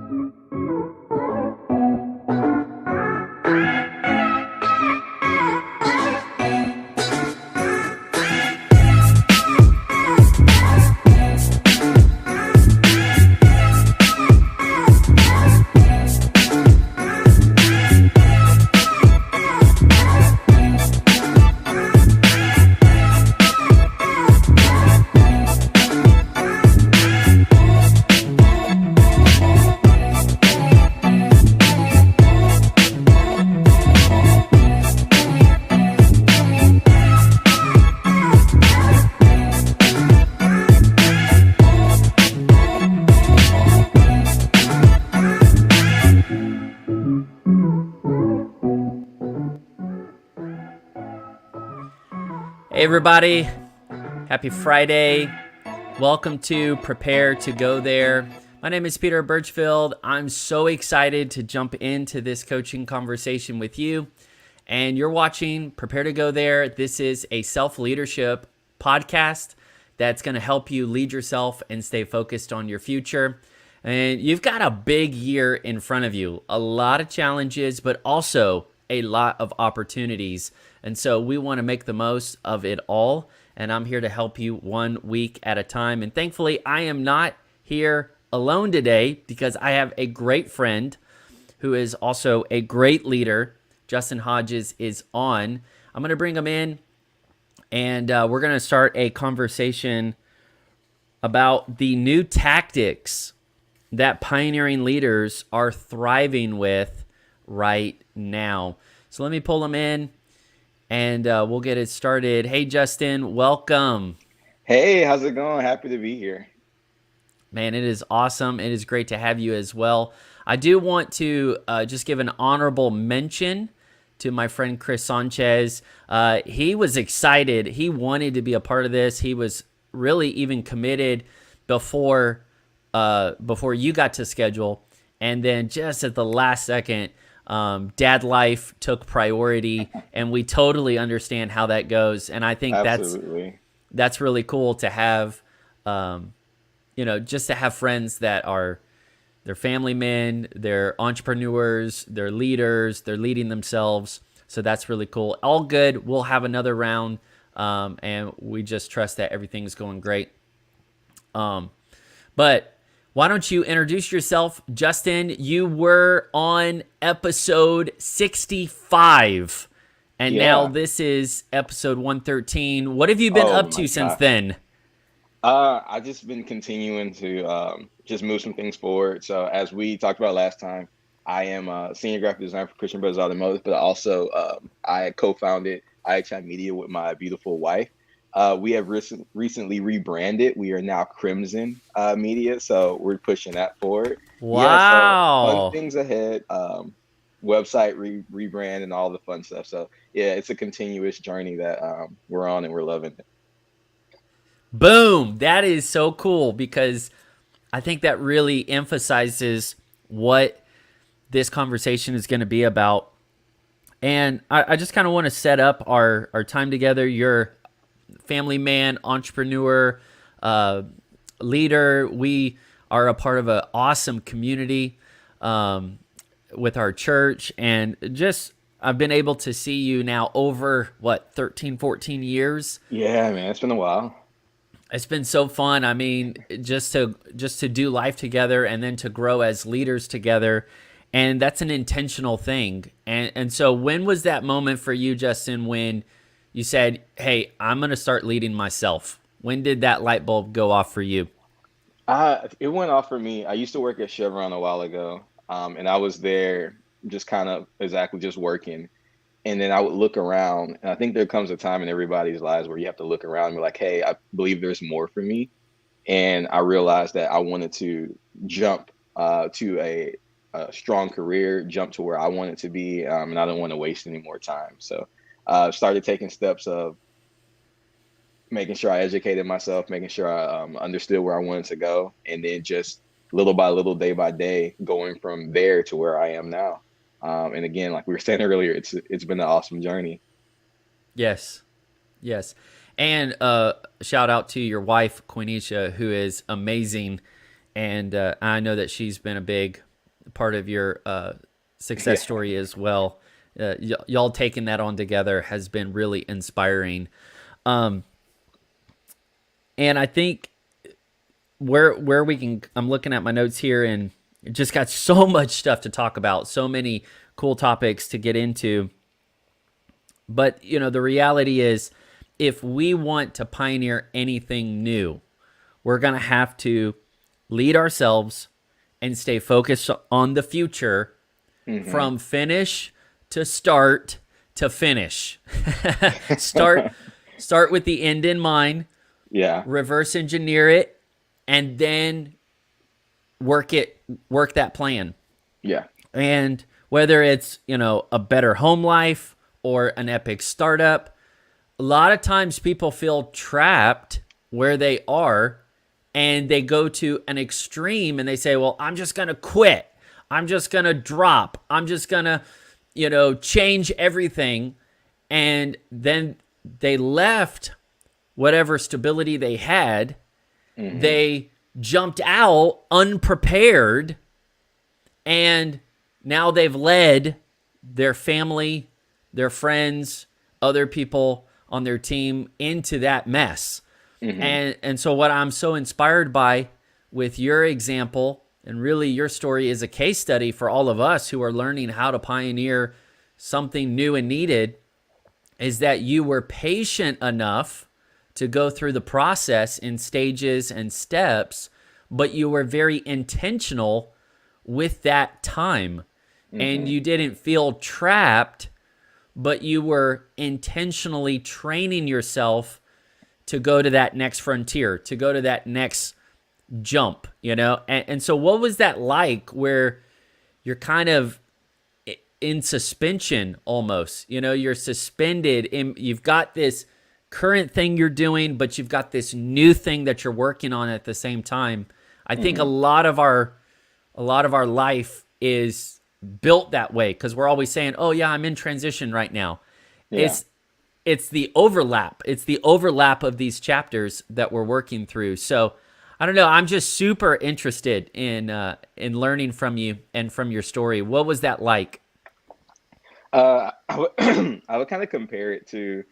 Hey everybody, happy Friday. Welcome to Prepare to Go There. My name is Peter Burchfield. I'm so excited to jump into this coaching conversation with you. And you're watching Prepare to Go There. This is a self-leadership podcast that's going to help you lead yourself and stay focused on your future. And you've got a big year in front of you, a lot of challenges, but also a lot of opportunities. And so we want to make the most of it all. And I'm here to help you 1 week at a time. And thankfully, I am not here alone today because I have a great friend who is also a great leader. Justin Hodges is on. I'm going to bring him in and we're going to start a conversation about the new tactics that pioneering leaders are thriving with right now. So let me pull him in and we'll get it started. Hey, Justin, welcome. Hey, how's it going? Happy to be here. Man, it is awesome. It is great to have you as well. I do want to just give an honorable mention to my friend Chris Sanchez. He was excited. He wanted to be a part of this. He was really even committed before you got to schedule. And then just at the last second, dad life took priority, and we totally understand how that goes. And I think that's really cool to have, just to have friends that are, they're family men, they're entrepreneurs, they're leaders, they're leading themselves. So that's really cool. All good. We'll have another round, and we just trust that everything's going great. But why don't you introduce yourself, Justin? You were on episode 65, and now this is episode 113. What have you been up to since then? I've just been continuing to just move some things forward. So as we talked about last time, I am a senior graphic designer for Christian Brothers Automotive, but also I co-founded IHI Media with my beautiful wife. We have recently rebranded. We are now Crimson Media, so we're pushing that forward. Wow. So fun things ahead. Website rebrand and all the fun stuff. So yeah, it's a continuous journey that we're on, and we're loving it. Boom. That is so cool, because I think that really emphasizes what this conversation is going to be about. And I just kind of want to set up our time together. You're family man, entrepreneur, leader. We are a part of an awesome community with our church, and just I've been able to see you now over 13, 14 years. Yeah, man, it's been a while. It's been so fun. I mean, just to do life together, and then to grow as leaders together. And that's an intentional thing. And so when was that moment for you, Justin, when you said, hey, I'm going to start leading myself? When did that light bulb go off for you? It went off for me. I used to work at Chevron a while ago, and I was there just kind of exactly just working. And then I would look around, and I think there comes a time in everybody's lives where you have to look around and be like, hey, I believe there's more for me. And I realized that I wanted to jump to a strong career, jump to where I wanted to be, and I don't want to waste any more time. So started taking steps of making sure I educated myself, making sure I understood where I wanted to go, and then just little by little, day by day, going from there to where I am now. And again, like we were saying earlier, it's been an awesome journey. Yes. And shout out to your wife, Quenisha, who is amazing. And I know that she's been a big part of your success Yeah. story as well. Y'all taking that on together has been really inspiring. And I think where we can, I'm looking at my notes here and just got so much stuff to talk about, so many cool topics to get into. But, the reality is, if we want to pioneer anything new, we're going to have to lead ourselves and stay focused on the future from finish to start to finish. Start with the end in mind, Yeah. reverse engineer it, and then work that plan. Yeah. And whether it's, a better home life or an epic startup, a lot of times people feel trapped where they are and they go to an extreme and they say, well, I'm just going to quit. I'm just going to drop. I'm just going to, change everything. And then they left whatever stability they had. They jumped out unprepared, and now they've led their family, their friends, other people on their team into that mess. And so what I'm so inspired by with your example, and really your story, is a case study for all of us who are learning how to pioneer something new and needed, is that you were patient enough to go through the process in stages and steps, but you were very intentional with that time. And you didn't feel trapped, but you were intentionally training yourself to go to that next frontier, to go to that next jump, And so what was that like, where you're kind of in suspension almost, you're suspended you've got this current thing you're doing, but you've got this new thing that you're working on at the same time. I think a lot of our life is built that way, because we're always saying, oh yeah, I'm in transition right now. Yeah. It's the overlap. It's the overlap of these chapters that we're working through. So I don't know. I'm just super interested in learning from you and from your story. What was that like? I would I would kind of compare it to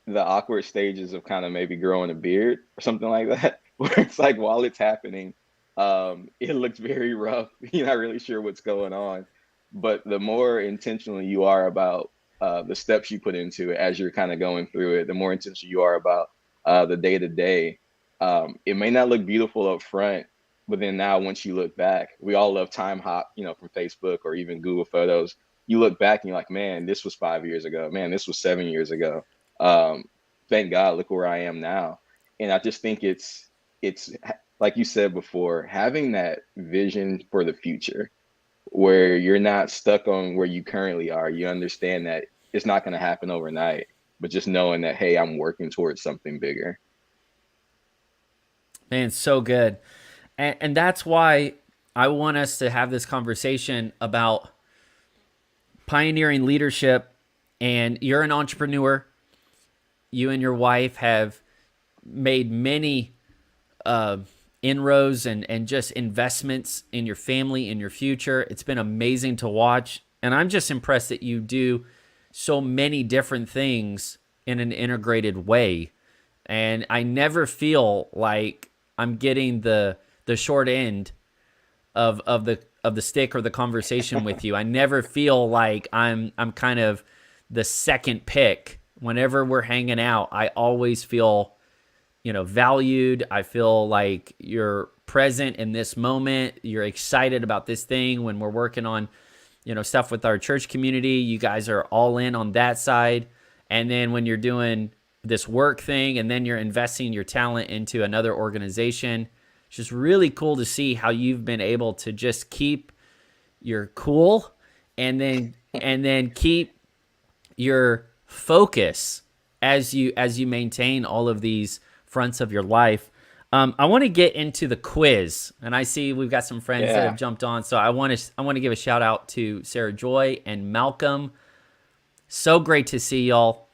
the awkward stages of kind of maybe growing a beard or something like that, where it's like while it's happening, it looks very rough. You're not really sure what's going on, but the more intentional you are about the steps you put into it as you're kind of going through it, the more intentional you are about the day to day. It may not look beautiful up front, but then now once you look back, we all love time hop, from Facebook or even Google Photos. You look back and you're like, man, this was 5 years ago. Man, this was 7 years ago. Thank God, look where I am now. And I just think it's like you said before, having that vision for the future, where you're not stuck on where you currently are. You understand that it's not going to happen overnight, but just knowing that, hey, I'm working towards something bigger. Man, so good. And that's why I want us to have this conversation about pioneering leadership. And you're an entrepreneur. You and your wife have made many inroads and just investments in your family, in your future. It's been amazing to watch. And I'm just impressed that you do so many different things in an integrated way. And I never feel like I'm getting the short end of the stick or the conversation with you. I never feel like I'm kind of the second pick. Whenever we're hanging out, I always feel, valued. I feel like you're present in this moment. You're excited about this thing. When we're working on, stuff with our church community, you guys are all in on that side. And then when you're doing this work thing, and then you're investing your talent into another organization, it's just really cool to see how you've been able to just keep your cool and then keep your focus as you maintain all of these fronts of your life. I want to get into the quiz, and I see we've got some friends that have jumped on. So I want to give a shout out to Sarah Joy and Malcolm. So great to see y'all.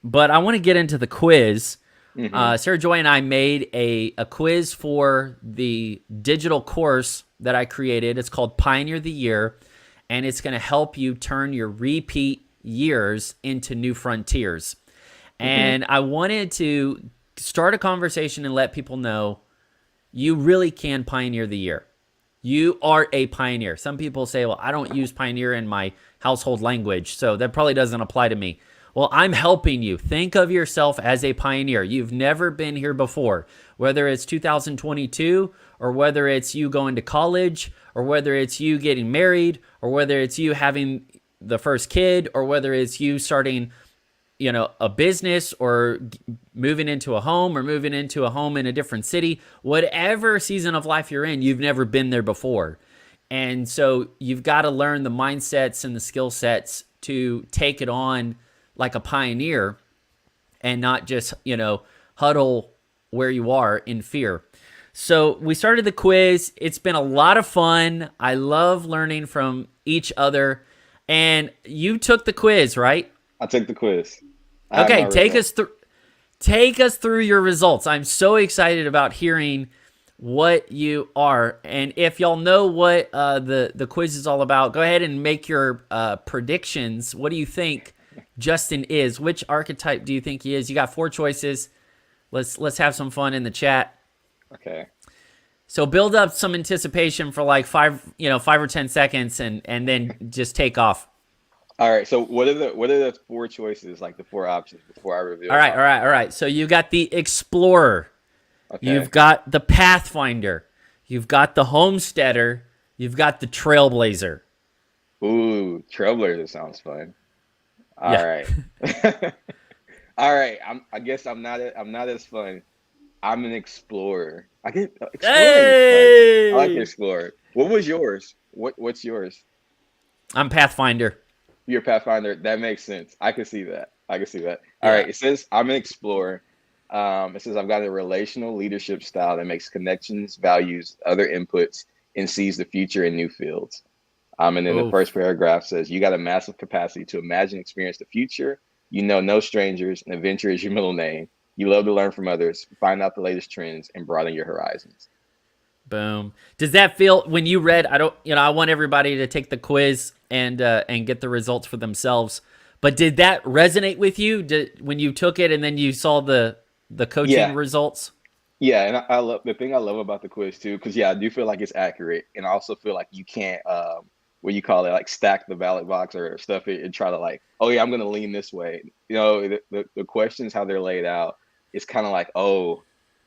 But I want to get into the quiz. Mm-hmm. Sarah Joy and I made a quiz for the digital course that I created. It's called Pioneer the Year, and it's going to help you turn your repeat years into new frontiers. Mm-hmm. And I wanted to start a conversation and let people know you really can pioneer the year. You are a pioneer. Some people say, well, I don't use pioneer in my household language, so that probably doesn't apply to me. Well, I'm helping you. Think of yourself as a pioneer. You've never been here before, whether it's 2022 or whether it's you going to college or whether it's you getting married or whether it's you having the first kid or whether it's you starting a business or moving into a home or moving into a home in a different city. Whatever season of life you're in, you've never been there before. And so you've got to learn the mindsets and the skill sets to take it on like a pioneer and not just, huddle where you are in fear. So we started the quiz. It's been a lot of fun. I love learning from each other. And you took the quiz, right? I took the quiz. Okay, take us through your results. I'm so excited about hearing what you are. And if y'all know what the quiz is all about, go ahead and make your predictions. What do you think Justin is? Which archetype do you think he is? You got 4 choices. Let's have some fun in the chat. Okay. So build up some anticipation for like 5 or 10 seconds and then just take off. All right. So what are the 4 choices, like the 4 options before I reveal? All right. So you got the Explorer. Okay. You've got the Pathfinder. You've got the Homesteader. You've got the Trailblazer. Ooh, Trailblazer sounds fun. All Yeah. right. All right. I guess I'm not as fun. I'm an explorer. I get exploring is fun. I like the explorer. What was yours? What's yours? I'm Pathfinder. You're Pathfinder. That makes sense. I can see that. All Yeah. right. It says I'm an explorer. It says I've got a relational leadership style that makes connections, values, other inputs, and sees the future in new fields. And then the first paragraph says you got a massive capacity to imagine, experience the future. You know no strangers, and adventure is your middle name. You love to learn from others, find out the latest trends, and broaden your horizons. Boom. Does that feel when you read? I want everybody to take the quiz and get the results for themselves. But did that resonate with you? When you took it and then you saw the coaching results? Yeah, and I love the thing I love about the quiz too, because I do feel like it's accurate, and I also feel like you can't what you call it, like stack the ballot box or stuff it and try to like, oh yeah, I'm gonna lean this way. The questions how they're laid out, it's kind of like, oh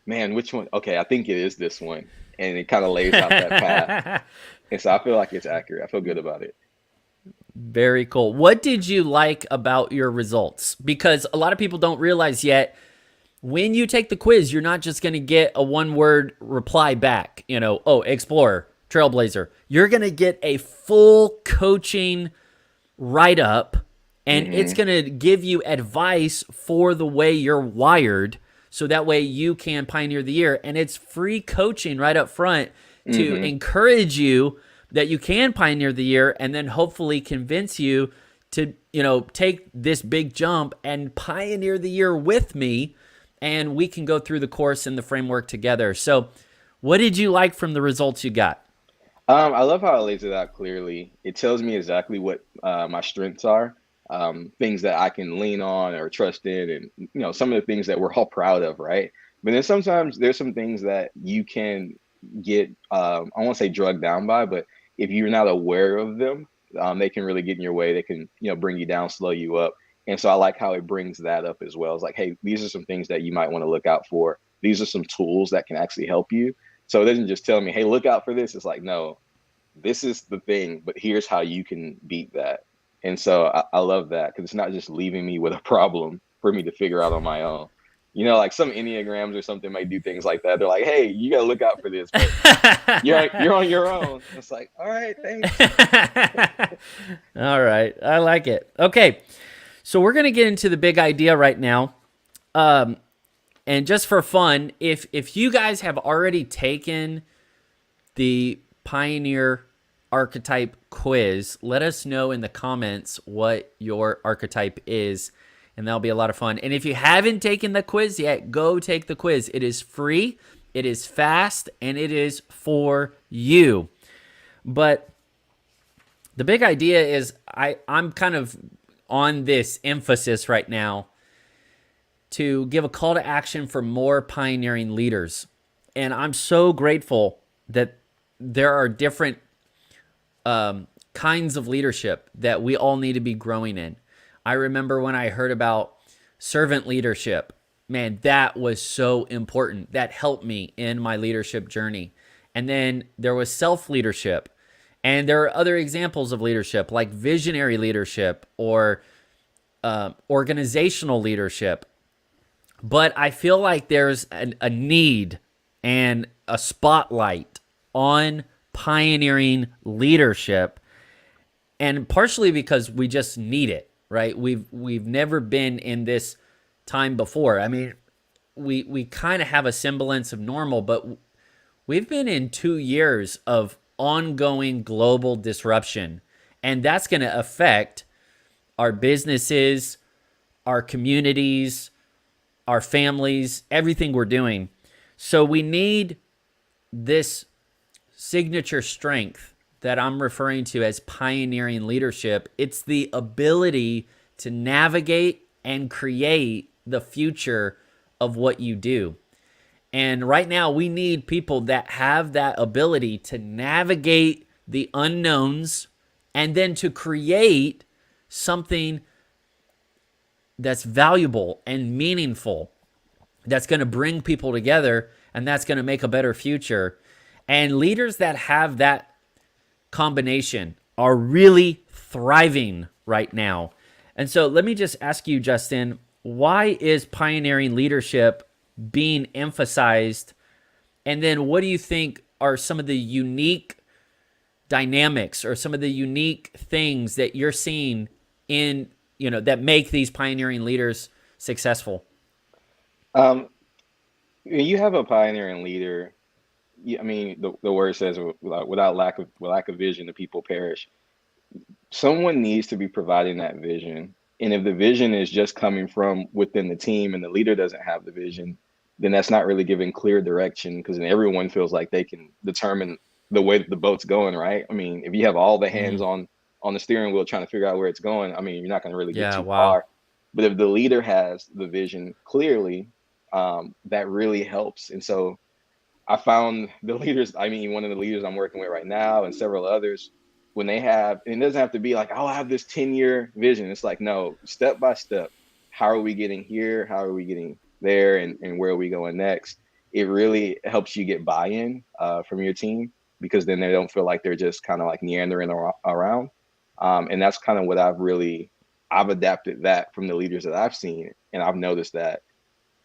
man, which one? Okay, I think it is this one, and it kind of lays out that path. And so I feel like it's accurate. I feel good about it. Very cool. What did you like about your results? Because a lot of people don't realize yet, when you take the quiz, you're not just going to get a 1-word reply back. Explorer, Trailblazer. You're going to get a full coaching write-up, and it's going to give you advice for the way you're wired, so that way you can pioneer the year. And it's free coaching right up front to encourage you that you can pioneer the year, and then hopefully convince you to, take this big jump and pioneer the year with me, and we can go through the course and the framework together. So what did you like from the results you got? I love how it lays it out clearly. It tells me exactly what my strengths are, things that I can lean on or trust in, and some of the things that we're all proud of, right? But then sometimes there's some things that you can get, I won't say drugged down by, but if you're not aware of them, they can really get in your way. They can, bring you down, slow you up. And so I like how it brings that up as well. It's like, hey, these are some things that you might want to look out for. These are some tools that can actually help you. So it doesn't just tell me, hey, look out for this. It's like, no, this is the thing, but here's how you can beat that. And so I love that, because it's not just leaving me with a problem for me to figure out on my own. Like some Enneagrams or something might do things like that. They're like, hey, you got to look out for this. But you're on your own. It's like, all right, thanks. All right. I like it. Okay. So we're going to get into the big idea right now. And just for fun, if you guys have already taken the Pioneer Archetype quiz, let us know in the comments what your archetype is. and that'll be a lot of fun. And if you haven't taken the quiz yet, go take the quiz. It is free, it is fast, and it is for you. But the big idea is I'm kind of on this emphasis right now to give a call to action for more pioneering leaders. And I'm so grateful that there are different kinds of leadership that we all need to be growing in. I remember when I heard about servant leadership, man, that was so important. That helped me in my leadership journey. And then there was self-leadership. And there are other examples of leadership like visionary leadership or organizational leadership. But I feel like there's a need and a spotlight on pioneering leadership, and partially because we just need it, right? We've never been in this time before. I mean, we kind of have a semblance of normal, but we've been in 2 years of ongoing global disruption, and that's going to affect our businesses, our communities, our families, everything we're doing. So we need this signature strength that I'm referring to as pioneering leadership. It's the ability to navigate and create the future of what you do. And right now we need people that have that ability to navigate the unknowns and then to create something that's valuable and meaningful, that's going to bring people together, and that's going to make a better future. And leaders that have that combination are really thriving right now. And so let me just ask you, Justin, why is pioneering leadership being emphasized? And then what do you think are some of the unique dynamics or some of the unique things that you're seeing in, that make these pioneering leaders successful? When you have a pioneering leader, I mean, the word says, without lack of vision, the people perish. Someone needs to be providing that vision. And if the vision is just coming from within the team and the leader doesn't have the vision, then that's not really giving clear direction, because then everyone feels like they can determine the way that the boat's going, right? I mean, if you have all the hands on the steering wheel trying to figure out where it's going, I mean, you're not going to really get too far. But if the leader has the vision clearly, that really helps. And so I found the leaders, I mean, one of the leaders I'm working with right now and several others, when they have, and it doesn't have to be like, oh, I have this 10-year vision. It's like, no, step by step. How are we getting here? How are we getting there? And where are we going next? It really helps you get buy-in from your team, because then they don't feel like they're just kind of like meandering around. And that's kind of what I've adapted that from the leaders that I've seen. And I've noticed that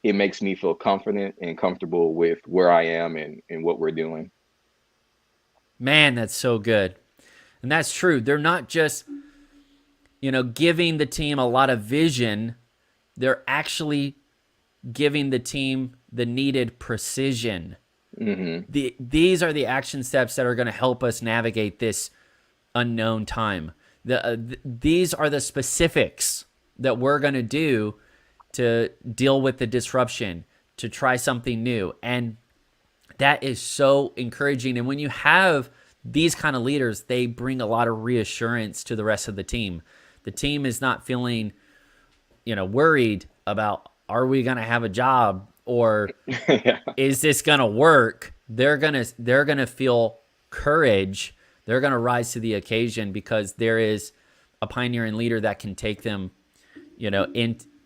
it makes me feel confident and comfortable with where I am and what we're doing. Man, that's so good. And that's true. They're not just, giving the team a lot of vision. They're actually giving the team the needed precision. Mm-hmm. These are the action steps that are going to help us navigate this unknown time. These are the specifics that we're going to do to deal with the disruption, to try something new. And that is so encouraging. And when you have these kind of leaders, they bring a lot of reassurance to the rest of the team. The team is not feeling, worried about, are we going to have a job, or is this going to work? They're going to feel courage. They're going to rise to the occasion because there is a pioneering leader that can take them,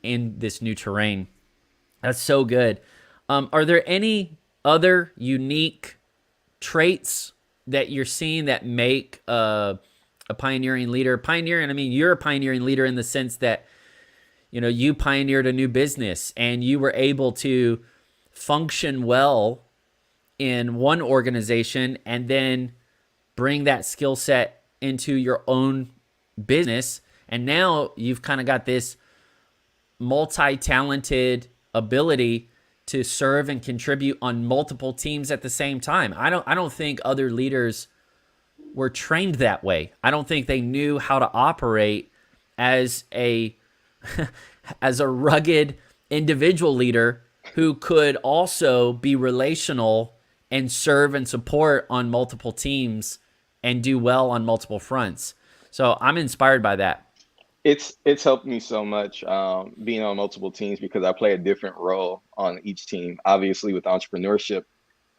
in this new terrain. That's so good. Are there any other unique traits that you're seeing that make a pioneering leader? Pioneering, I mean, you're a pioneering leader in the sense that, you pioneered a new business and you were able to function well in one organization and then bring that skill set into your own business. And now you've kind of got this multi-talented ability to serve and contribute on multiple teams at the same time. I don't think other leaders were trained that way. I don't think they knew how to operate as a as a rugged individual leader who could also be relational and serve and support on multiple teams and do well on multiple fronts. So I'm inspired by that. It's helped me so much being on multiple teams because I play a different role on each team. Obviously, with entrepreneurship,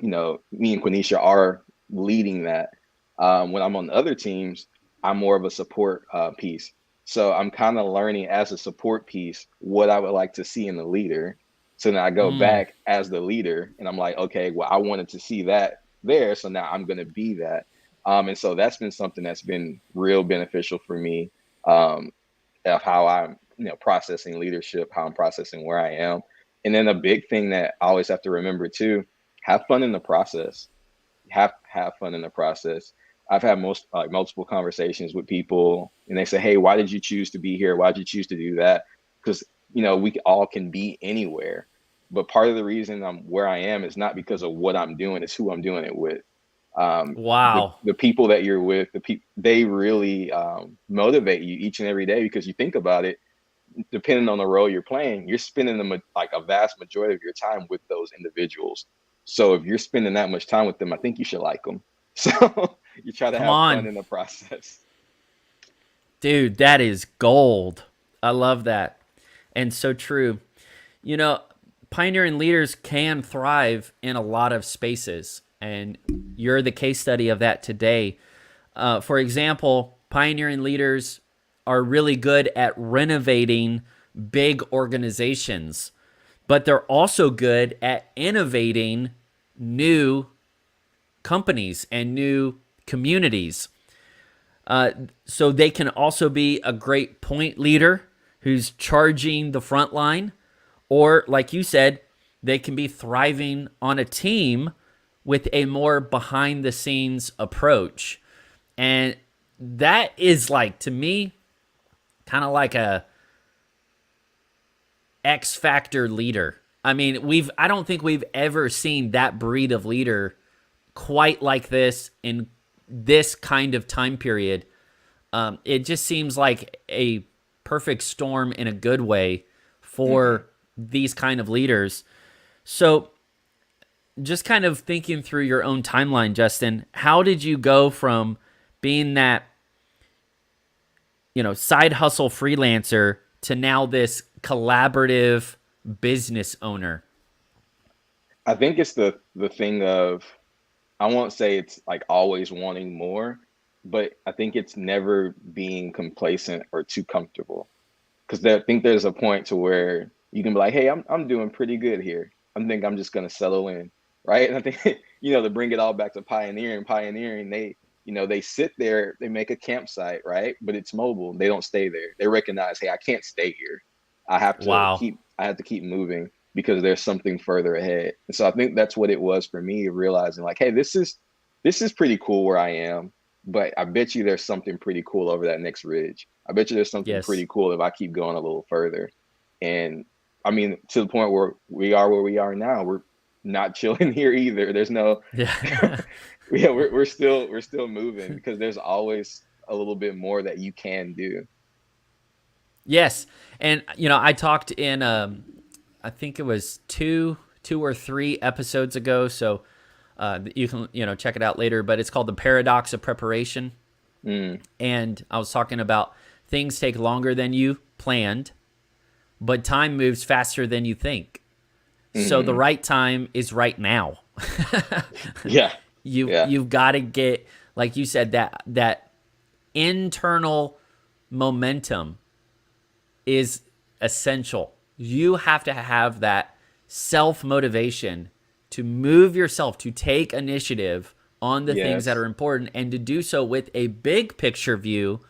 me and Quenisha are leading that. When I'm on the other teams, I'm more of a support piece. So I'm kind of learning as a support piece what I would like to see in the leader. So now I go back as the leader and I'm like, okay, well, I wanted to see that there. So now I'm going to be that. And so that's been something that's been real beneficial for me, of how I'm, processing leadership, how I'm processing where I am. And then a big thing that I always have to remember too, have fun in the process. Have fun in the process. I've had multiple conversations with people and they say, hey, why did you choose to be here? Why did you choose to do that? Because, we all can be anywhere. But part of the reason I'm where I am is not because of what I'm doing, it's who I'm doing it with. Wow. The people that you're with, they really motivate you each and every day, because you think about it, depending on the role you're playing, you're spending a vast majority of your time with those individuals. So if you're spending that much time with them, I think you should like them. So you try to Come have on. fun in the process. Dude, that is gold. I love that. And so true. Pioneering leaders can thrive in a lot of spaces, and you're the case study of that today. For example, pioneering leaders are really good at renovating big organizations, but they're also good at innovating new companies and new communities. So they can also be a great point leader who's charging the front line, or like you said, they can be thriving on a team with a more behind the scenes approach. And that is, to me, kind of like a X factor leader. I mean, I don't think we've ever seen that breed of leader quite like this in this kind of time period. It just seems like a perfect storm in a good way for these kind of leaders. So just kind of thinking through your own timeline, Justin, how did you go from being that, side hustle freelancer to now this collaborative business owner? I think it's the thing of, I won't say it's always wanting more, but I think it's never being complacent or too comfortable. Because I think there's a point to where you can be like, hey, I'm doing pretty good here. I think I'm just gonna settle in, right? And I think to bring it all back to pioneering, they sit there, they make a campsite, right? But it's mobile. They don't stay there. They recognize, hey, I can't stay here. I have to keep moving because there's something further ahead. And so I think that's what it was for me, realizing hey, this is pretty cool where I am, but I bet you there's something pretty cool over that next ridge. I bet you there's something pretty cool if I keep going a little further. And I mean, to the point where we are now, we're not chilling here either. There's no, we're still moving, because there's always a little bit more that you can do. Yes. And, I talked in, I think it was two or three episodes ago. So you can, check it out later, but it's called The Paradox of Preparation. And I was talking about things take longer than you planned, but time moves faster than you think. So the right time is right now. You've got to get, like you said, that internal momentum is essential. You have to have that self-motivation to move yourself, to take initiative on the things that are important, and to do so with a big picture view,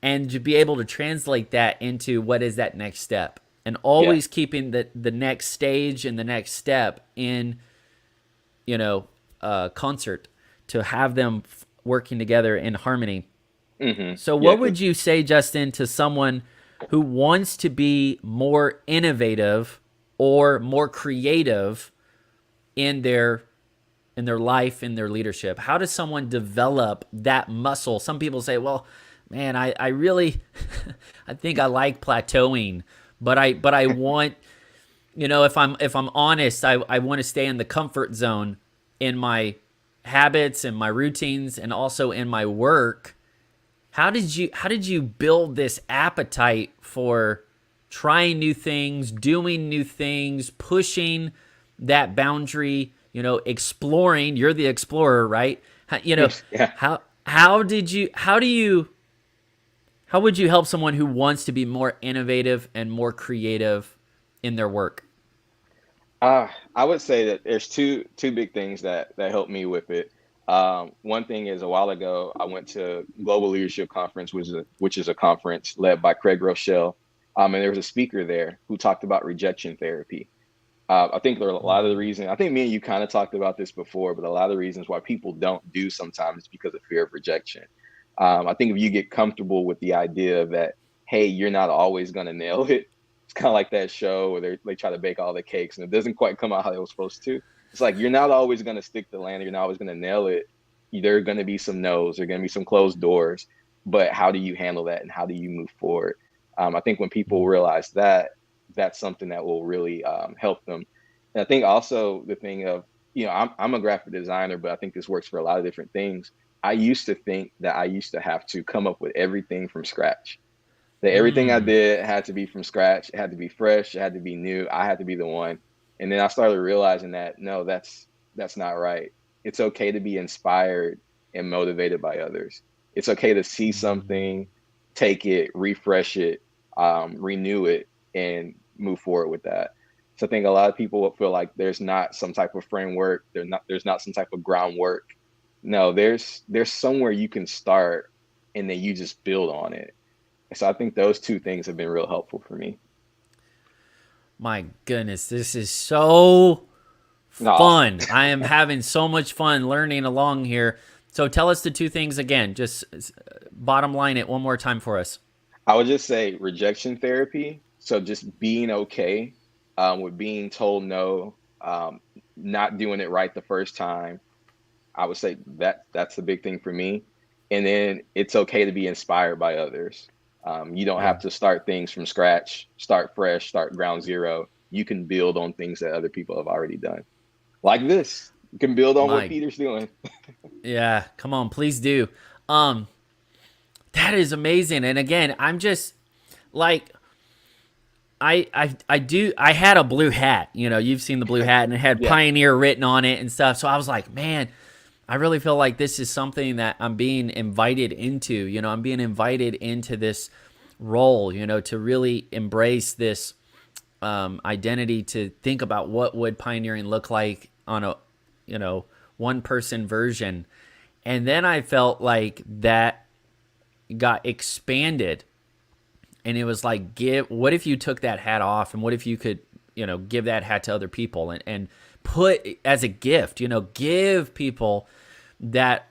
and to be able to translate that into what is that next step, and always keeping the next stage and the next step in concert, to have them working together in harmony. So what would you say, Justin, to someone who wants to be more innovative or more creative in their life, in their leadership? How does someone develop that muscle? Some people say, well, man, I really, I think I like plateauing, but I want, if I'm honest, I want to stay in the comfort zone in my habits and my routines and also in my work. How did you build this appetite for trying new things, doing new things, pushing that boundary, exploring? You're the explorer, right? Yes, yeah. How would you help someone who wants to be more innovative and more creative in their work? I would say that there's two big things that helped me with it. One thing is a while ago I went to Global Leadership Conference, which is a conference led by Craig Rochelle, and there was a speaker there who talked about rejection therapy. I think there are a lot of the reasons. I think me and you kind of talked about this before, but a lot of the reasons why people don't do sometimes is because of fear of rejection. I think if you get comfortable with the idea that, hey, you're not always going to nail it. It's kind of like that show where they try to bake all the cakes and it doesn't quite come out how it was supposed to. It's like you're not always going to stick the landing. You're not always going to nail it. There are going to be some no's. There are going to be some closed doors. But how do you handle that and how do you move forward? I think when people realize that, that's something that will really help them. And I think also the thing of, I'm a graphic designer, but I think this works for a lot of different things. I used to think that I used to have to come up with everything from scratch. That everything I did had to be from scratch. It had to be fresh. It had to be new. I had to be the one. And then I started realizing that, no, that's not right. It's okay to be inspired and motivated by others. It's okay to see something, take it, refresh it, renew it, and move forward with that. So I think a lot of people feel like there's not some type of framework. There's not some type of groundwork. No, there's somewhere you can start and then you just build on it. So I think those two things have been real helpful for me. My goodness, this is so No, fun. I am having so much fun learning along here. So tell us the two things again. Just bottom line it one more time for us. I would just say rejection therapy. So just being okay with being told no, not doing it right the first time. I would say that's the big thing for me. And then it's okay to be inspired by others. You don't have Yeah. to start things from scratch, start fresh, start ground zero. You can build on things that other people have already done. Like this, you can build on what My, Peter's doing. yeah, come on, please do. Um, that is amazing. And again, I'm just like, I had a blue hat, you've seen the blue hat and it had Yeah. Pioneer written on it and stuff. So I was like, man, I really feel like this is something that I'm being invited into. I'm being invited into this role, to really embrace this identity, to think about what would pioneering look like on a, one person version. And then I felt like that got expanded. And it was like, what if you took that hat off and what if you could, give that hat to other people and put as a gift, give people that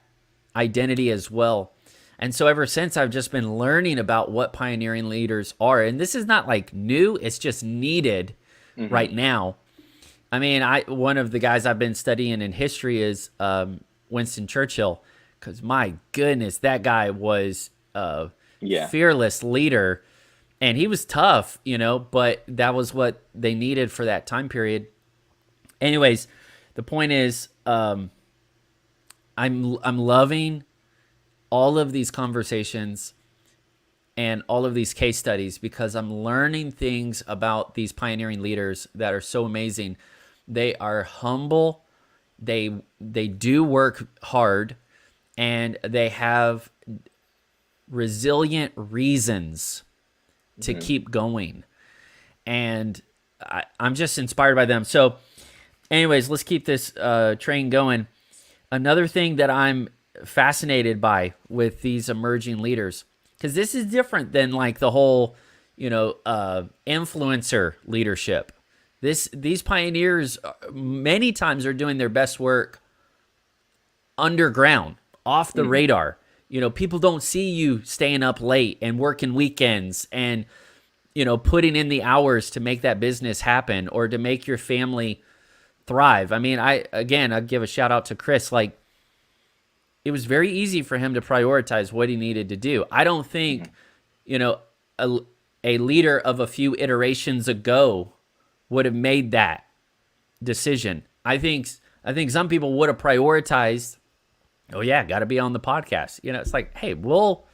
identity as well. And so ever since I've just been learning about what pioneering leaders are, and this is not like new, it's just needed Hmm. right now. I mean, one of the guys I've been studying in history is Winston Churchill, because my goodness, that guy was a Yeah. fearless leader, and he was tough, but that was what they needed for that time period. Anyways, the point is, I'm loving all of these conversations and all of these case studies because I'm learning things about these pioneering leaders that are so amazing. They are humble, they do work hard, and they have resilient reasons to Hmm. keep going. And I'm just inspired by them. So anyways, let's keep this train going. Another thing that I'm fascinated by with these emerging leaders, because this is different than like the whole, influencer leadership. These pioneers many times are doing their best work underground, off the Hmm. radar. People don't see you staying up late and working weekends and putting in the hours to make that business happen or to make your family thrive. I mean, I'd give a shout out to Chris. Like, it was very easy for him to prioritize what he needed to do. I don't think, you know, a, a leader of a few iterations ago would have made that decision. I think some people would have prioritized, oh yeah, got to be on the podcast. You know, it's like, hey, we'll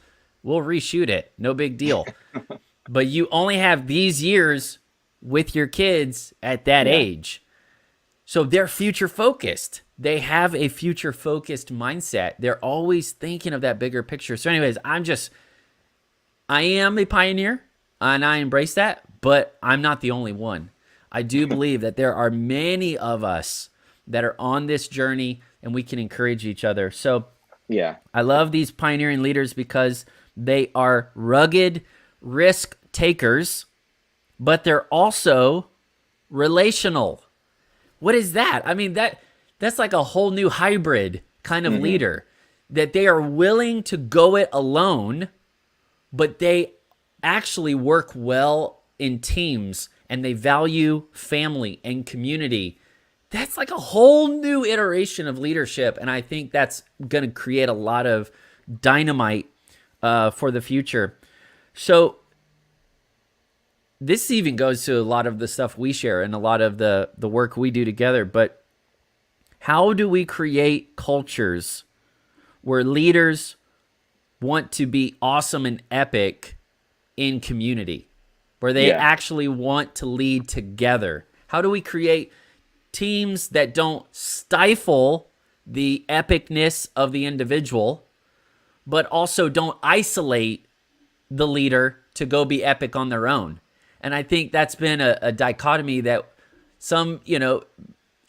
reshoot it, no big deal. But you only have these years with your kids at that age. So they're future focused. They have a future focused mindset. They're always thinking of that bigger picture. So anyways, I am a pioneer and I embrace that, but I'm not the only one. I do believe that there are many of us that are on this journey and we can encourage each other. So Yeah. I love these pioneering leaders because they are rugged risk takers, but they're also relational. What is that? I mean, that's like a whole new hybrid kind of leader, that they are willing to go it alone, but they actually work well in teams and they value family and community. That's like a whole new iteration of leadership. And I think that's going to create a lot of dynamite for the future. So this even goes to a lot of the stuff we share and a lot of the work we do together. But how do we create cultures where leaders want to be awesome and epic in community, where they actually want to lead together? How do we create teams that don't stifle the epicness of the individual, but also don't isolate the leader to go be epic on their own? And I think that's been a dichotomy that some,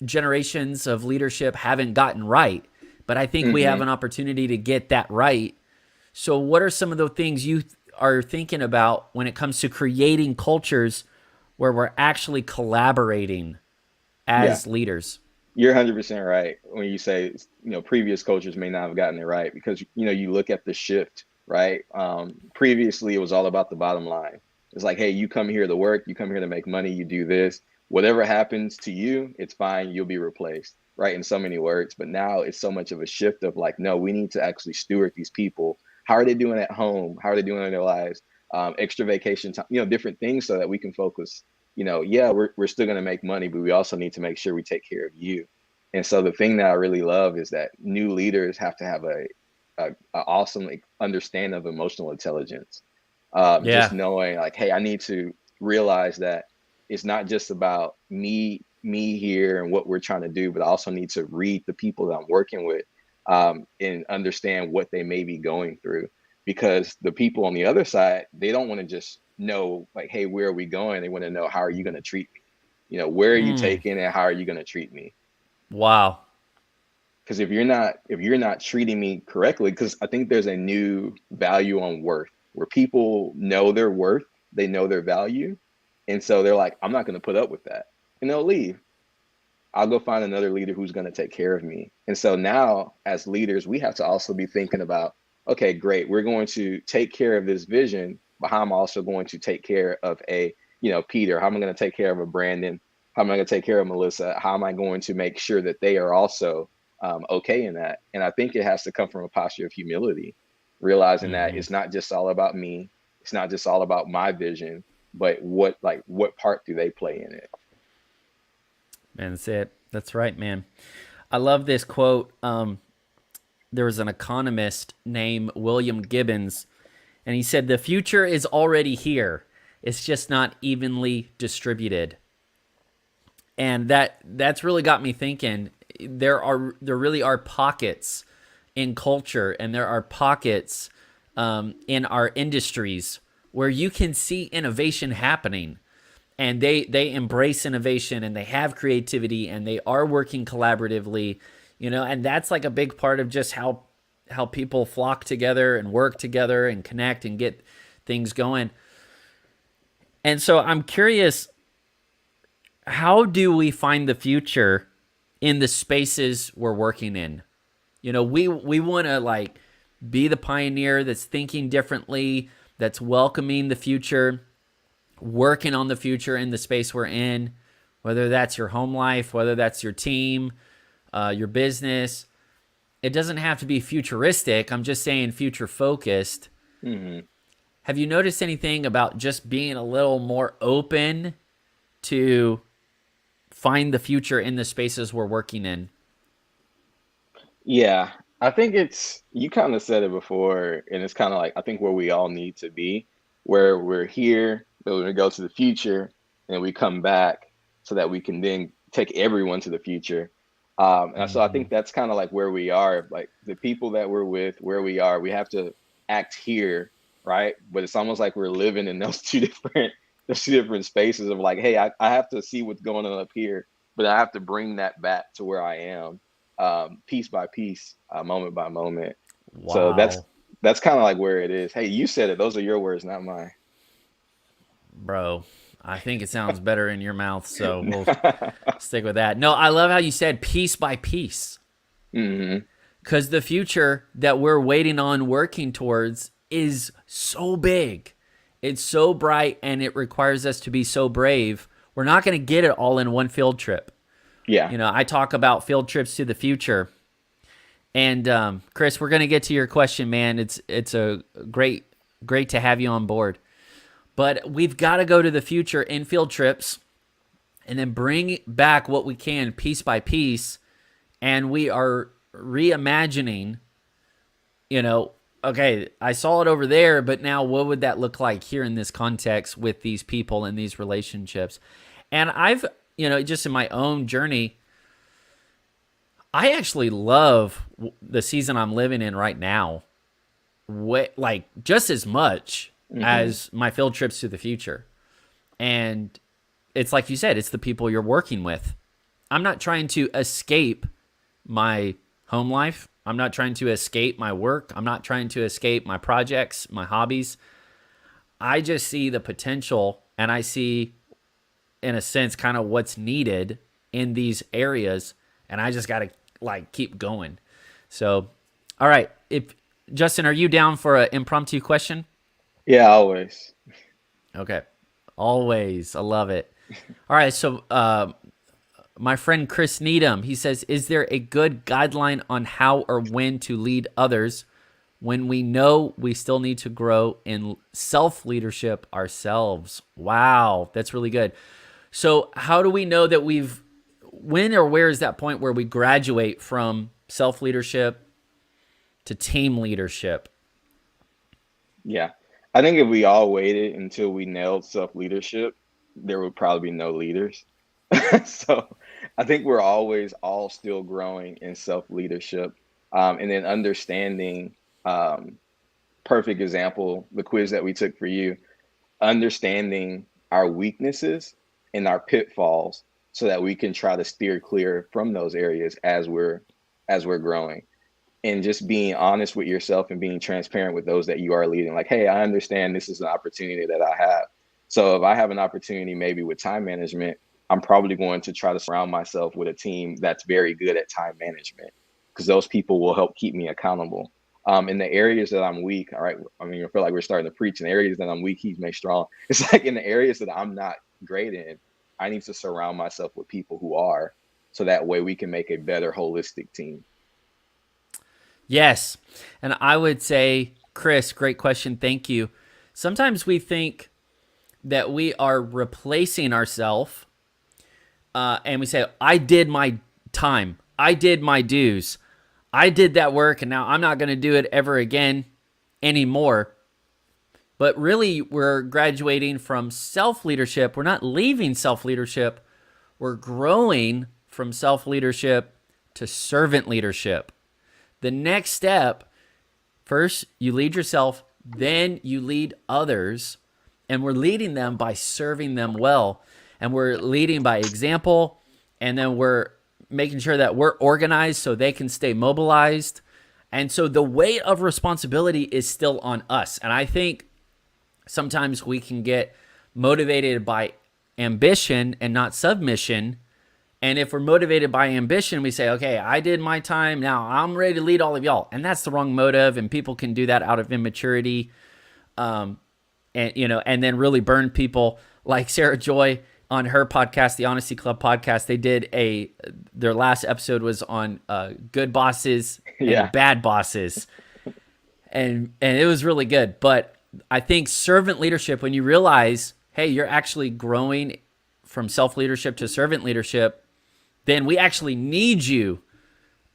generations of leadership haven't gotten right. But I think we have an opportunity to get that right. So what are some of the things you are thinking about when it comes to creating cultures where we're actually collaborating as leaders? You're 100% right when you say, previous cultures may not have gotten it right because, you look at the shift, right? Previously, it was all about the bottom line. It's like, hey, you come here to work, you come here to make money, you do this. Whatever happens to you, it's fine. You'll be replaced, right? In so many words. But now it's so much of a shift of like, no, we need to actually steward these people. How are they doing at home? How are they doing in their lives? Extra vacation time, different things so that we can focus. We're still going to make money, but we also need to make sure we take care of you. And so the thing that I really love is that new leaders have to have a awesome understanding of emotional intelligence. Just knowing like, hey, I need to realize that it's not just about me here and what we're trying to do, but I also need to read the people that I'm working with and understand what they may be going through. Because the people on the other side, they don't want to just know like, hey, where are we going? They want to know, how are you going to treat me? Where are you taking and how are you going to treat me? Wow. Because if you're not treating me correctly, because I think there's a new value on worth where people know their worth, they know their value. And so they're like, I'm not going to put up with that. And they'll leave. I'll go find another leader who's going to take care of me. And so now as leaders, we have to also be thinking about, okay, great. We're going to take care of this vision, but how I'm also going to take care of Peter, how am I going to take care of a Brandon? How am I going to take care of Melissa? How am I going to make sure that they are also okay in that? And I think it has to come from a posture of humility, realizing that it's not just all about me. It's not just all about my vision, but what part do they play in it? Man, that's it. That's right, man. I love this quote. There was an economist named William Gibbons, and he said, "The future is already here. It's just not evenly distributed." And that's really got me thinking. There really are pockets in culture, and there are pockets in our industries where you can see innovation happening, and they embrace innovation, and they have creativity, and they are working collaboratively, and that's like a big part of just how people flock together and work together and connect and get things going. And so I'm curious, how do we find the future in the spaces we're working in? We want to like be the pioneer that's thinking differently, that's welcoming the future, working on the future in the space we're in, whether that's your home life, whether that's your team, your business. it doesn't have to be futuristic. I'm just saying future focused. Hmm. Have you noticed anything about just being a little more open to find the future in the spaces we're working in? Yeah, I think it's, you kind of said it before, and it's kind of like, I think where we all need to be, where we're here, but we're gonna go to the future, and we come back so that we can then take everyone to the future. And so I Mm-hmm. think that's kind of like where we are, like the people that we're with, where we are, we have to act here, right? But it's almost like we're living in those two different spaces of like, hey, I have to see what's going on up here, but I have to bring that back to where I am, piece by piece, moment by moment. So that's Wow, that's kind of like where it is. Hey, you said it. Those are your words, not mine. bro. I think it sounds better in your mouth, so we'll stick with that. No, I love how you said piece by piece. Hmm. Because the future that we're waiting on, working towards, is so big. It's so bright, and it requires us to be so brave. We're not going to get it all in one field trip. Yeah. You know, I talk about field trips to the future. And Chris, we're going to get to your question, man. It's a great to have you on board. But we've got to go to the future in field trips and then bring back what we can piece by piece. And we are reimagining, you know, okay, I saw it over there, but now what would that look like here in this context with these people and these relationships? And I've, just in my own journey, I actually love the season I'm living in right now, like just as much Hmm. as my field trips to the future. And it's like you said, it's the people you're working with. I'm not trying to escape my home life. I'm not trying to escape my work. I'm not trying to escape my projects, my hobbies. I just see the potential, and I see, in a sense, kind of what's needed in these areas, and I just got to like keep going. So, all right, if Justin, are you down for an impromptu question? Yeah, always. Okay, always, I love it. All right, so my friend Chris Needham, he says, is there a good guideline on how or when to lead others when we know we still need to grow in self leadership ourselves? Wow, that's really good. So, how do we know that when or where is that point where we graduate from self leadership to team leadership? Yeah. I think if we all waited until we nailed self-leadership, there would probably be no leaders. So I think we're always all still growing in self-leadership. And then understanding, perfect example, the quiz that we took for you, understanding our weaknesses and our pitfalls so that we can try to steer clear from those areas as we're growing, and just being honest with yourself and being transparent with those that you are leading. Like, hey, I understand this is an opportunity that I have. So if I have an opportunity maybe with time management, I'm probably going to try to surround myself with a team that's very good at time management, because those people will help keep me accountable. In the areas that I'm weak, all right, I mean, I feel like we're starting to preach. In the areas that I'm weak, he's made strong. It's like in the areas that I'm not great in, I need to surround myself with people who are, so that way we can make a better holistic team. Yes. And I would say, Chris, great question. Thank you. Sometimes we think that we are replacing ourselves, and we say, I did my time, I did my dues, I did that work, and now I'm not going to do it ever again anymore. But really, we're graduating from self leadership. We're not leaving self leadership, we're growing from self leadership to servant leadership. The next step, first, you lead yourself, then you lead others, and we're leading them by serving them well. And we're leading by example, and then we're making sure that we're organized so they can stay mobilized. And so the weight of responsibility is still on us. And I think sometimes we can get motivated by ambition and not submission. And if we're motivated by ambition, we say, okay, I did my time. Now I'm ready to lead all of y'all. And that's the wrong motive. And people can do that out of immaturity, and then really burn people like Sarah Joy on her podcast, the Honesty Club podcast, they did their last episode was on good bosses and Yeah. bad bosses, and it was really good. But I think servant leadership, when you realize, hey, you're actually growing from self leadership to servant leadership, then we actually need you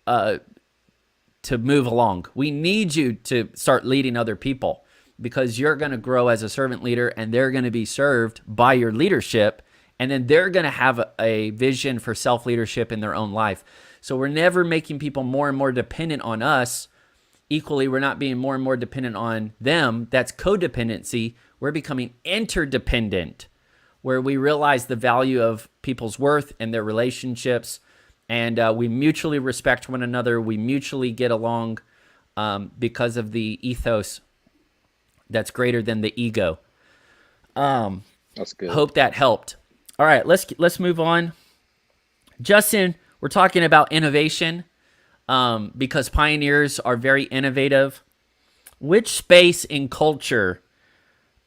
to move along. We need you to start leading other people, because you're going to grow as a servant leader and they're going to be served by your leadership. And then they're going to have a vision for self-leadership in their own life. So we're never making people more and more dependent on us. Equally, we're not being more and more dependent on them. That's codependency. We're becoming interdependent, where we realize the value of people's worth and their relationships. And we mutually respect one another. We mutually get along because of the ethos that's greater than the ego. That's good. Hope that helped. All right, let's move on. Justin, we're talking about innovation because pioneers are very innovative. Which space in culture,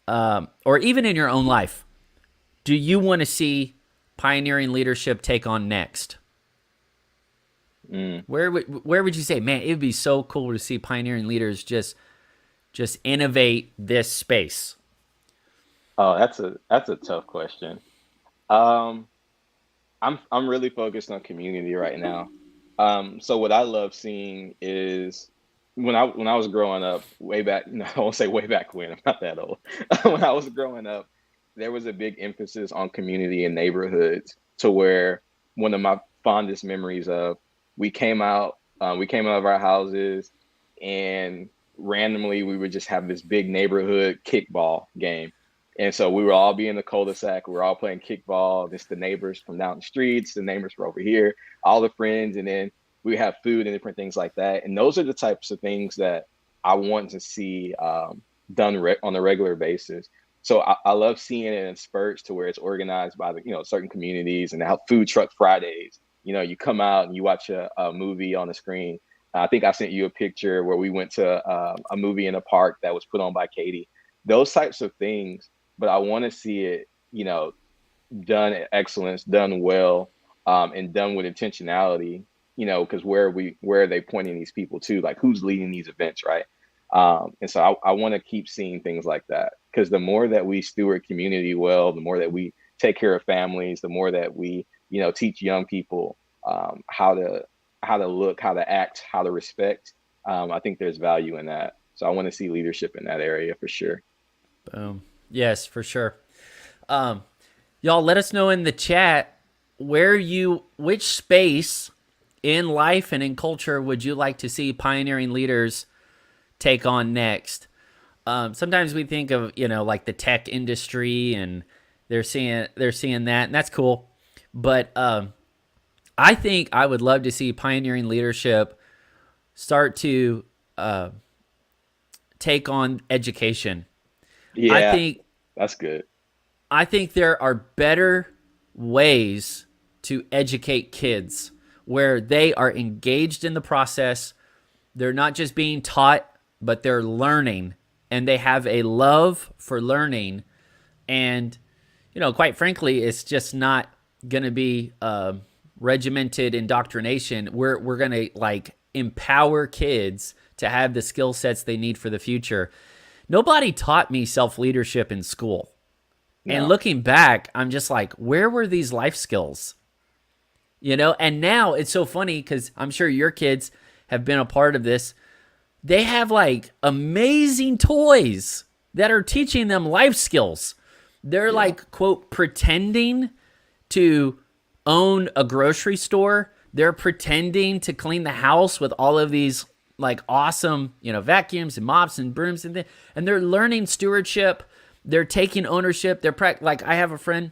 or even in your own life, do you want to see pioneering leadership take on next? Where would you say, man, it would be so cool to see pioneering leaders just innovate this space? Oh, that's a tough question. I'm really focused on community right now. So what I love seeing is when I was growing up, way back, no, I won't say way back when, I'm not that old. When I was growing up, there was a big emphasis on community and neighborhoods, to where one of my fondest memories of, we came out of our houses, and randomly we would just have this big neighborhood kickball game. And so we would all be in the cul-de-sac. We were all playing kickball. Just the neighbors from down the streets, the neighbors from over here, all the friends. And then we have food and different things like that. And those are the types of things that I want to see done on a regular basis. So I love seeing it in spurts, to where it's organized by certain communities, and how food truck Fridays, you come out and you watch a movie on the screen. I think I sent you a picture where we went to a movie in a park that was put on by Katie. Those types of things. But I want to see it, done at excellence, done well, and done with intentionality, because where are they pointing these people to? Like, who's leading these events, right? And so I want to keep seeing things like that, because the more that we steward community well, the more that we take care of families, the more that we, teach young people how to look, how to act, how to respect. I think there's value in that. So I want to see leadership in that area for sure. Boom. Yes, for sure. Y'all, let us know in the chat which space in life and in culture would you like to see pioneering leaders take on next? Sometimes we think of, like the tech industry, and they're seeing that, and that's cool. But I think I would love to see pioneering leadership start to take on education. Yeah, I think that's good. I think there are better ways to educate kids, where they are engaged in the process. They're not just being taught, but they're learning, and they have a love for learning. And, quite frankly, it's just not going to be regimented indoctrination. We're going to empower kids to have the skill sets they need for the future. Nobody taught me self-leadership in school. No. And looking back, I'm just like, where were these life skills? And now it's so funny, because I'm sure your kids have been a part of this. They have amazing toys that are teaching them life skills. They're quote, pretending to own a grocery store. They're pretending to clean the house with all of these awesome, vacuums and mops and brooms and they're learning stewardship. They're taking ownership. I have a friend,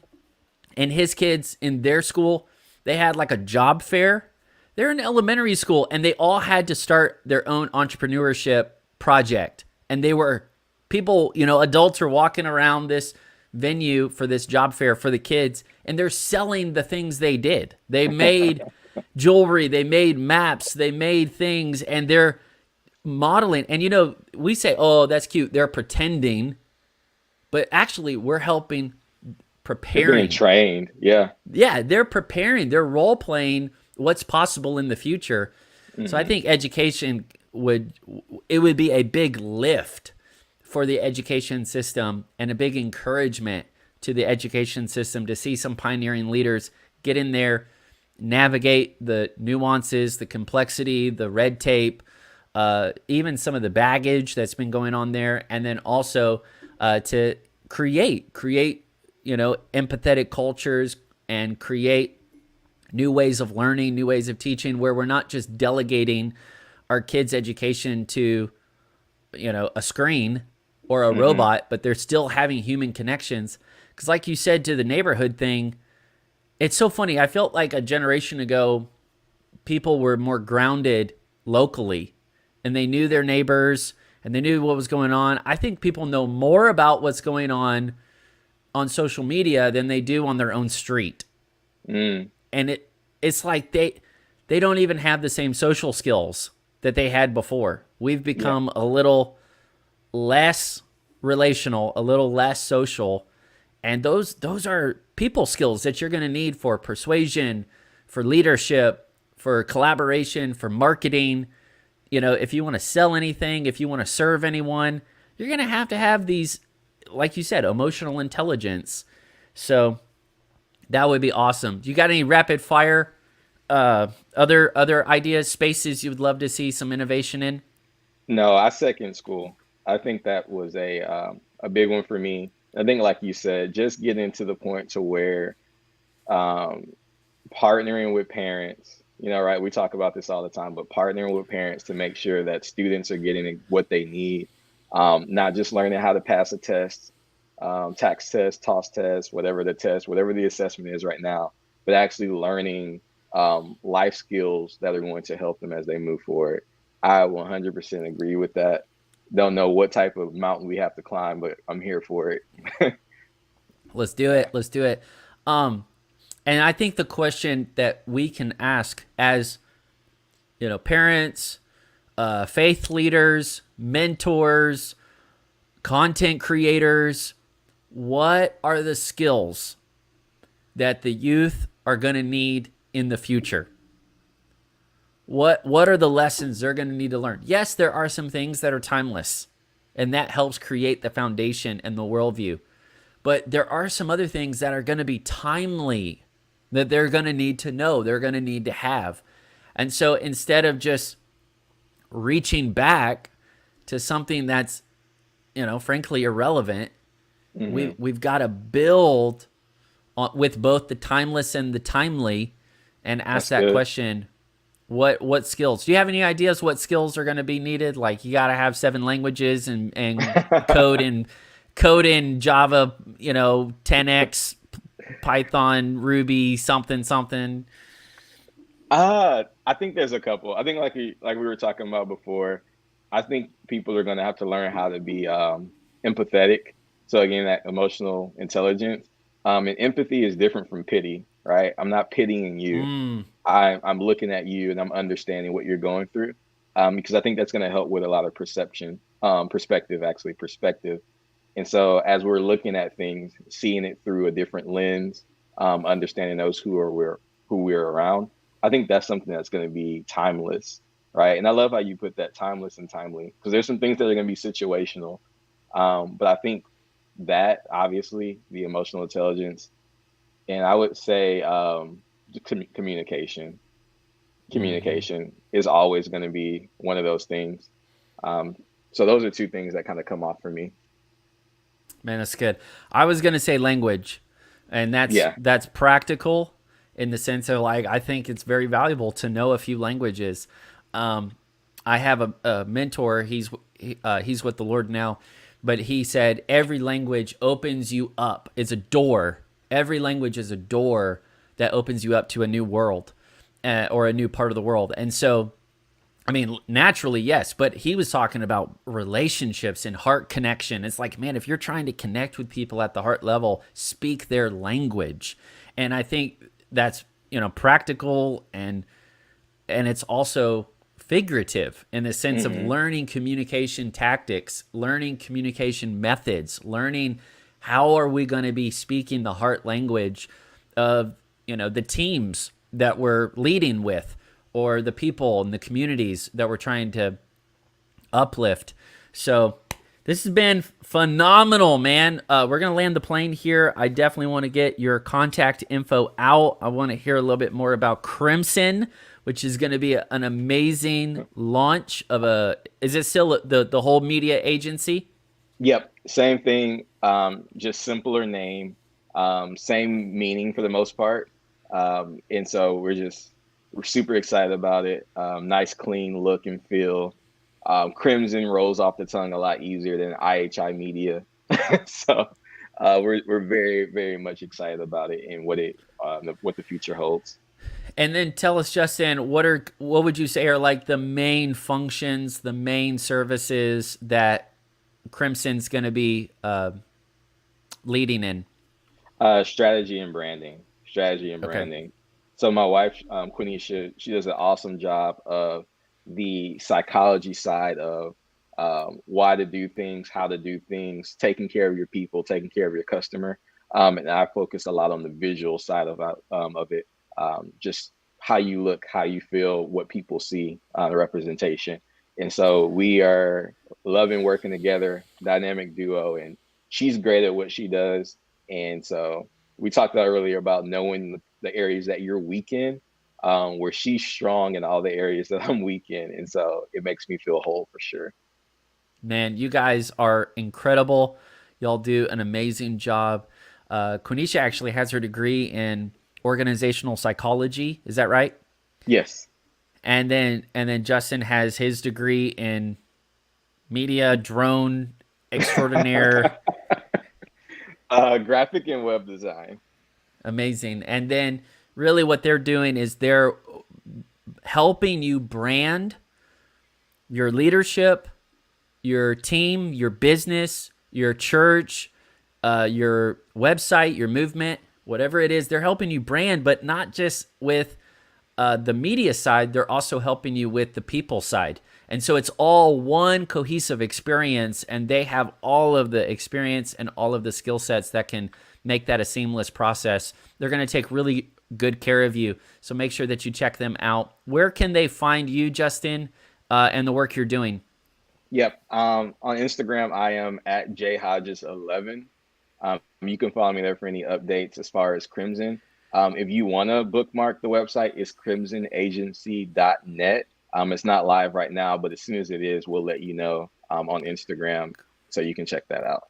and his kids in their school, they had a job fair. They're in elementary school, and they all had to start their own entrepreneurship project. And they were people, adults are walking around this venue for this job fair for the kids, and they're selling the things they did. They made jewelry, they made maps, they made things, and they're modeling. And we say, oh, that's cute, they're pretending, but actually we're helping They're being preparing. trained. Yeah. Yeah, they're preparing. They're role playing what's possible in the future. So I Hmm. think education would be a big lift for the education system and a big encouragement to the education system to see some pioneering leaders get in there, navigate the nuances, the complexity, the red tape, even some of the baggage that's been going on there, and then also to create empathetic cultures and create new ways of learning, new ways of teaching, where we're not just delegating our kids' education to a screen or a Hmm. robot, but they're still having human connections. Because, like you said, to the neighborhood thing, it's so funny. I felt like a generation ago, people were more grounded locally and they knew their neighbors and they knew what was going on. I think people know more about what's going on social media than they do on their own street. Mm. And it's like they don't even have the same social skills that they had before. We've Yeah. become a little less relational, a little less social, and those are people skills that you're going to need for persuasion, for leadership, for collaboration, for marketing. If you want to sell anything, if you want to serve anyone, you're going to have these, like you said, emotional intelligence. So that would be awesome. You got any rapid fire other ideas, spaces you would love to see some innovation in? No, I second school. I think that was a big one for me. I think, like you said, just getting to the point to where um, partnering with parents, right? We talk about this all the time, but partnering with parents to make sure that students are getting what they need, not just learning how to pass a test, tax test, TOS test, whatever the assessment is right now, but actually learning life skills that are going to help them as they move forward. I 100% agree with that. Don't know what type of mountain we have to climb, but I'm here for it. Let's do it. Let's do it. Um, and I think the question that we can ask as parents, faith leaders, mentors, content creators, what are the skills that the youth are going to need in the future? What are the lessons they're going to need to learn? Yes, there are some things that are timeless, and that helps create the foundation and the worldview. But there are some other things that are going to be timely that they're going to need to know, they're going to need to have. And so instead of just reaching back to something that's, frankly irrelevant, Hmm. we've got to build with both the timeless and the timely and ask That's that good. question. What skills? Do you have any ideas what skills are going to be needed? Like you got to have 7 languages and code in Java, 10x, Python, Ruby, something something. I think there's a couple. I think like we were talking about before, I think people are going to have to learn how to be empathetic. So again, that emotional intelligence. And empathy is different from pity, right? I'm not pitying you. Mm, I'm looking at you and I'm understanding what you're going through. Because I think that's going to help with a lot of perspective. And so as we're looking at things, seeing it through a different lens, understanding those who we're around, I think that's something that's going to be timeless, right? And I love how you put that timeless and timely because there's some things that are going to be situational. But I think that obviously the emotional intelligence, and I would say communication. mm-hmm. Communication is always going to be one of those things. Um, so those are two things that kind of come off for me. Man, that's good. I was gonna say language, and Yeah. that's practical in the sense of like I think it's very valuable to know a few languages. Um, I have a mentor. He's with the Lord now, but he said every language opens you up. It's a door. Every language is a door that opens you up to a new world, or a new part of the world. And so I mean, naturally, yes, but he was talking about relationships and heart connection. It's like, man, if you're trying to connect with people at the heart level, speak their language. And I think that's, practical and it's also figurative in the sense of Hmm. learning communication tactics, learning communication methods, learning How are we going to be speaking the heart language of, the teams that we're leading with, or the people and the communities that we're trying to uplift? So this has been phenomenal, man. We're going to land the plane here. I definitely want to get your contact info out. I want to hear a little bit more about Crimson, which is going to be an amazing launch of is it still the whole media agency? Yep, same thing, just simpler name, same meaning for the most part. And so we're super excited about it. Nice, clean look and feel. Crimson rolls off the tongue a lot easier than IHI Media. So we're very, very much excited about it and what the future holds. And then tell us, Justin, what would you say are like the main functions, the main services that Crimson's going to be leading in? Strategy and Okay. branding. So my wife, Quenisha, she does an awesome job of the psychology side of why to do things, how to do things, taking care of your people, taking care of your customer. And I focus a lot on the visual side of it, just how you look, how you feel, what people see, the representation. And so we are loving working together, dynamic duo, and she's great at what she does. And so we talked about earlier about knowing the areas that you're weak in, where she's strong in all the areas that I'm weak in. And so it makes me feel whole for sure. Man, you guys are incredible. Y'all do an amazing job. Quenisha actually has her degree in organizational psychology. Is that right? Yes. And then Justin has his degree in media drone extraordinaire. Graphic and web design. Amazing. And then really what they're doing is they're helping you brand your leadership, your team, your business, your church, your website, your movement, whatever it is. They're helping you brand, but not just with the media side. They're also helping you with the people side. And so it's all one cohesive experience, and they have all of the experience and all of the skill sets that can make that a seamless process. They're going to take really good care of you. So make sure that you check them out. Where can they find you, Justin, and the work you're doing? Yep. On Instagram, I am at jhodges11. You can follow me there for any updates as far as Crimson. If you want to bookmark the website, it's crimsonagency.net. It's not live right now, but as soon as it is, we'll let you know on Instagram so you can check that out.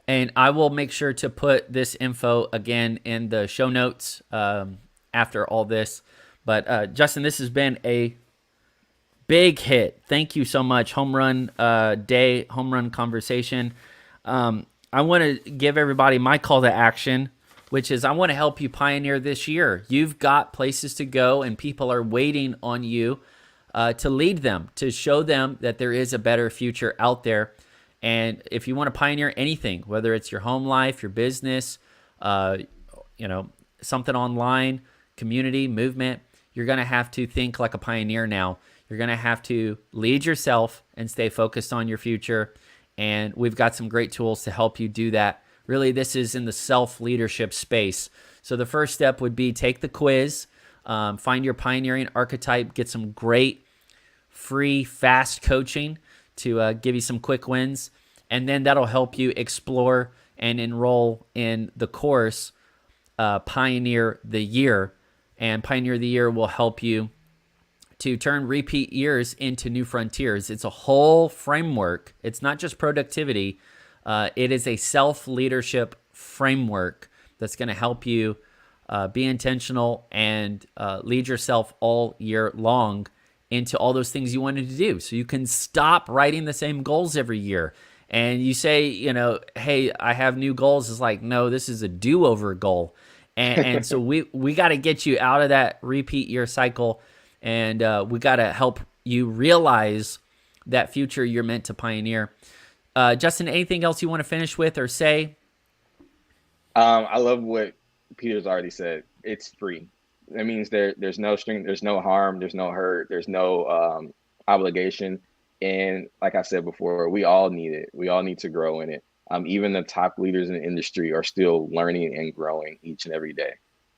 And I will make sure to put this info again in the show notes after all this. But Justin, this has been a big hit. Thank you so much. Home run day, home run conversation. I want to give everybody my call to action, which is I want to help you pioneer this year. You've got places to go, and people are waiting on you to lead them, to show them that there is a better future out there. And if you want to pioneer anything, whether it's your home life, your business, something online, community, movement, you're going to have to think like a pioneer now. You're going to have to lead yourself and stay focused on your future. And we've got some great tools to help you do that. Really, this is in the self-leadership space. So the first step would be take the quiz, find your Pioneering Archetype, get some great free, fast coaching to give you some quick wins. And then that'll help you explore and enroll in the course Pioneer the Year. And Pioneer the Year will help you to turn repeat years into new frontiers. It's a whole framework. It's not just productivity. It is a self-leadership framework that's going to help you be intentional and lead yourself all year long into all those things you wanted to do. So you can stop writing the same goals every year. And you say, hey, I have new goals. It's like, no, this is a do-over goal. And so we got to get you out of that repeat year cycle. And we got to help you realize that future you're meant to pioneer. Justin, anything else you want to finish with or say? I love what Peter's already said. It's free. That means there's no string, there's no harm, there's no hurt, there's no obligation. And like I said before, we all need it. We all need to grow in it. Even the top leaders in the industry are still learning and growing each and every day.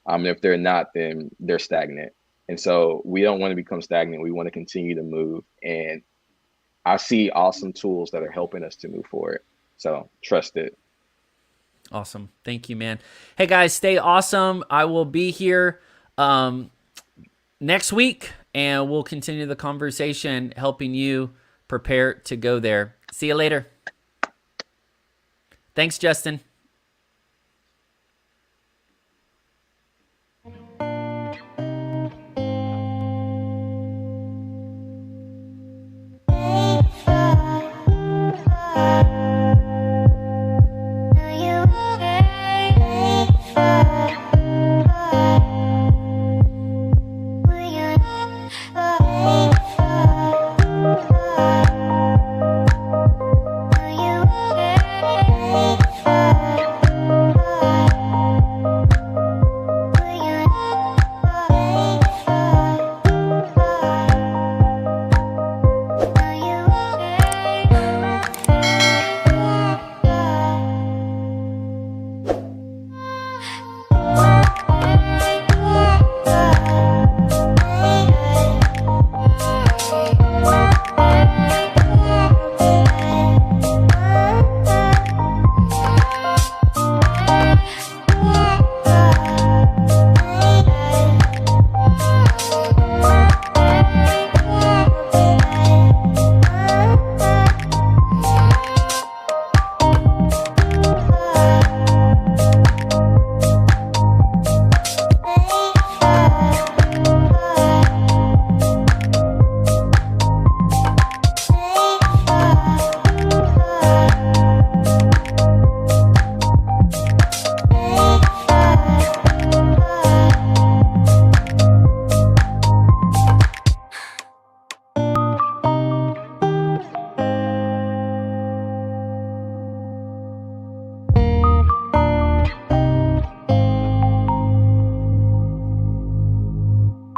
If they're not, then they're stagnant. And so we don't want to become stagnant. We want to continue to move. And I see awesome tools that are helping us to move forward. So trust it. Awesome. Thank you, man. Hey, guys, stay awesome. I will be here next week, and we'll continue the conversation, helping you prepare to go there. See you later. Thanks, Justin.